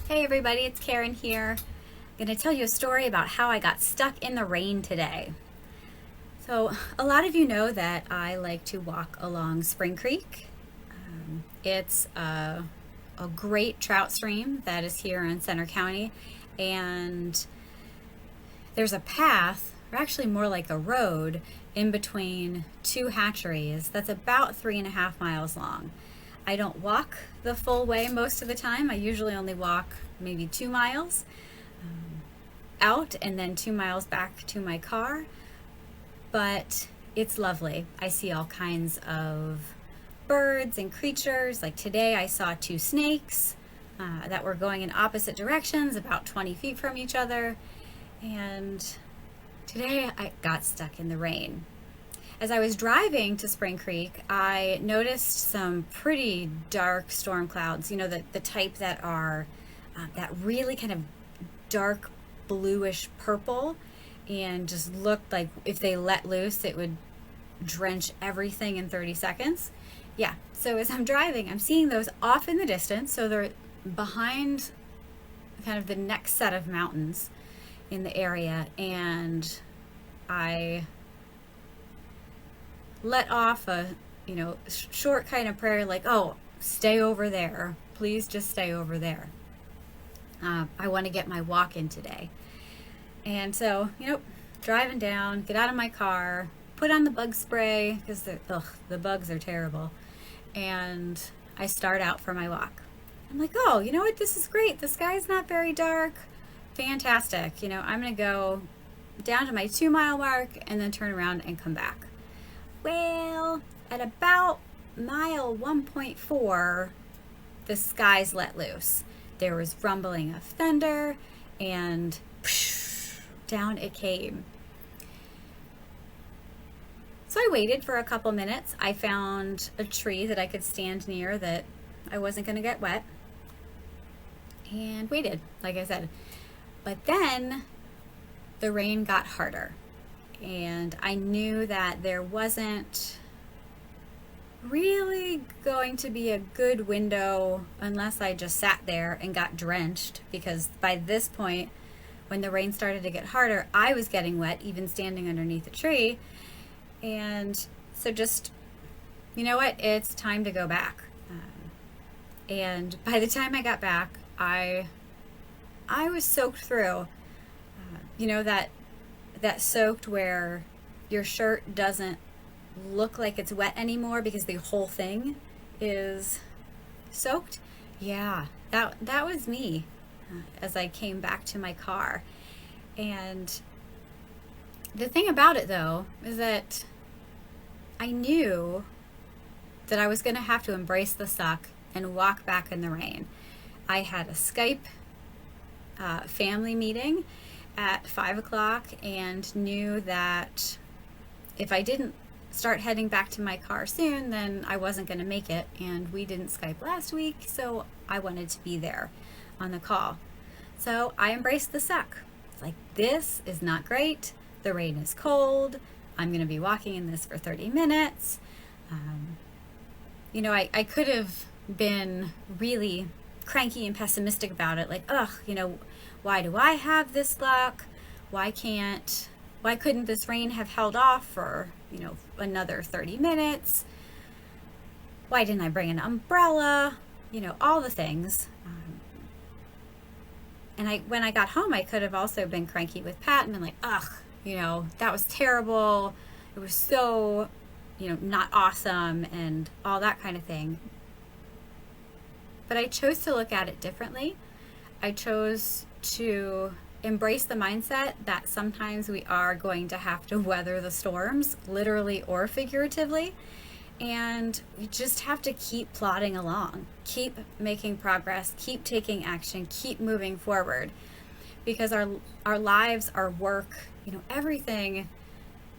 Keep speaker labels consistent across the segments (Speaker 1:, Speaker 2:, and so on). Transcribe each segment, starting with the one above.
Speaker 1: Hey everybody, it's Karen here. I'm going to tell you a story about how I got stuck in the rain today. So, a lot of you know that I like to walk along Spring Creek. It's a great trout stream that is here in Center County, and there's a path, or actually more like a road, in between two hatcheries that's about 3.5 miles long. I don't walk the full way most of the time. I usually only walk maybe 2 miles out and then 2 miles back to my car. But it's lovely. I see all kinds of birds and creatures. Like today, I saw two snakes that were going in opposite directions, about 20 feet from each other. And today, I got stuck in the rain. As I was driving to Spring Creek, I noticed some pretty dark storm clouds, the type that are that really kind of dark bluish purple, and just looked like if they let loose, it would drench everything in 30 seconds. Yeah, so as I'm driving, I'm seeing those off in the distance, so they're behind kind of the next set of mountains in the area, and I let off a short kind of prayer, like, oh, stay over there, please just stay over there. I want to get my walk in today. And so driving down, get out of my car, put on the bug spray because the bugs are terrible, and I start out for my walk. I'm like, oh, you know what, this is great, the sky's not very dark, fantastic. I'm gonna go down to my 2 mile mark and then turn around and come back. Well, at about mile 1.4, the skies let loose. There was rumbling of thunder, and down it came. So I waited for a couple minutes. I found a tree that I could stand near that I wasn't going to get wet, and waited, like I said. But then the rain got harder. And I knew that there wasn't really going to be a good window unless I just sat there and got drenched, because by this point, when the rain started to get harder, I was getting wet even standing underneath a tree. And so just, you know what, it's time to go back. And by the time I got back, I was soaked through. That soaked where your shirt doesn't look like it's wet anymore because the whole thing is soaked. Yeah, that was me as I came back to my car. And the thing about it, though, is that I knew that I was going to have to embrace the suck and walk back in the rain. I had a Skype family meeting at 5 o'clock and knew that if I didn't start heading back to my car soon, then I wasn't going to make it. And we didn't Skype last week, so I wanted to be there on the call. So I embraced the suck. It's like, this is not great. The rain is cold. I'm going to be walking in this for 30 minutes. I could have been really cranky and pessimistic about it, like, why do I have this luck? Why couldn't this rain have held off for, another 30 minutes? Why didn't I bring an umbrella? All the things. And when I got home, I could have also been cranky with Pat and been like, that was terrible. It was so, not awesome and all that kind of thing. But I chose to look at it differently. I chose to embrace the mindset that sometimes we are going to have to weather the storms, literally or figuratively, and we just have to keep plodding along, keep making progress, keep taking action, keep moving forward, because our lives, our work, everything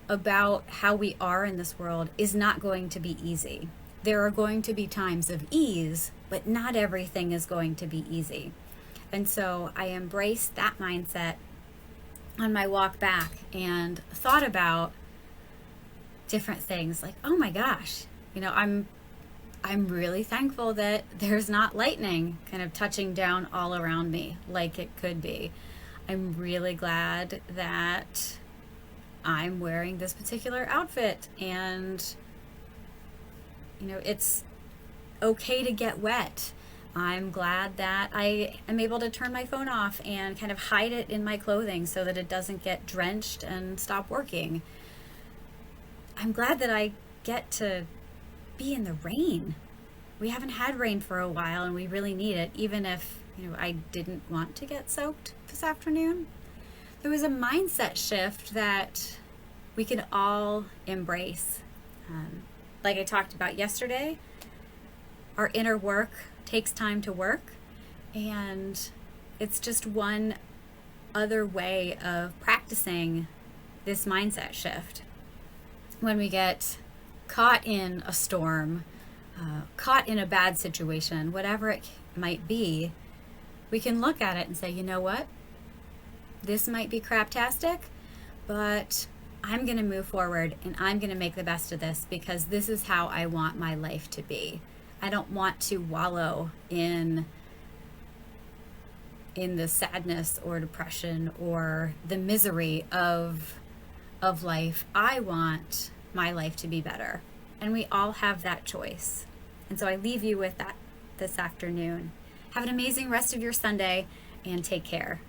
Speaker 1: about how we are in this world is not going to be easy. There are going to be times of ease, but not everything is going to be easy. And so I embraced that mindset on my walk back and thought about different things like, oh my gosh, I I'm really thankful that there's not lightning kind of touching down all around me like it could be. I'm really glad that I'm wearing this particular outfit, and it's okay to get wet. I'm glad that I am able to turn my phone off and kind of hide it in my clothing so that it doesn't get drenched and stop working. I'm glad that I get to be in the rain. We haven't had rain for a while and we really need it, even if, I didn't want to get soaked this afternoon. There was a mindset shift that we can all embrace. Like I talked about yesterday, our inner work takes time to work, and it's just one other way of practicing this mindset shift. When we get caught in a storm, caught in a bad situation, whatever it might be, we can look at it and say, you know what? This might be craptastic, but I'm going to move forward and I'm going to make the best of this because this is how I want my life to be. I don't want to wallow in the sadness or depression or the misery of life. I want my life to be better. And we all have that choice. And so I leave you with that this afternoon. Have an amazing rest of your Sunday and take care.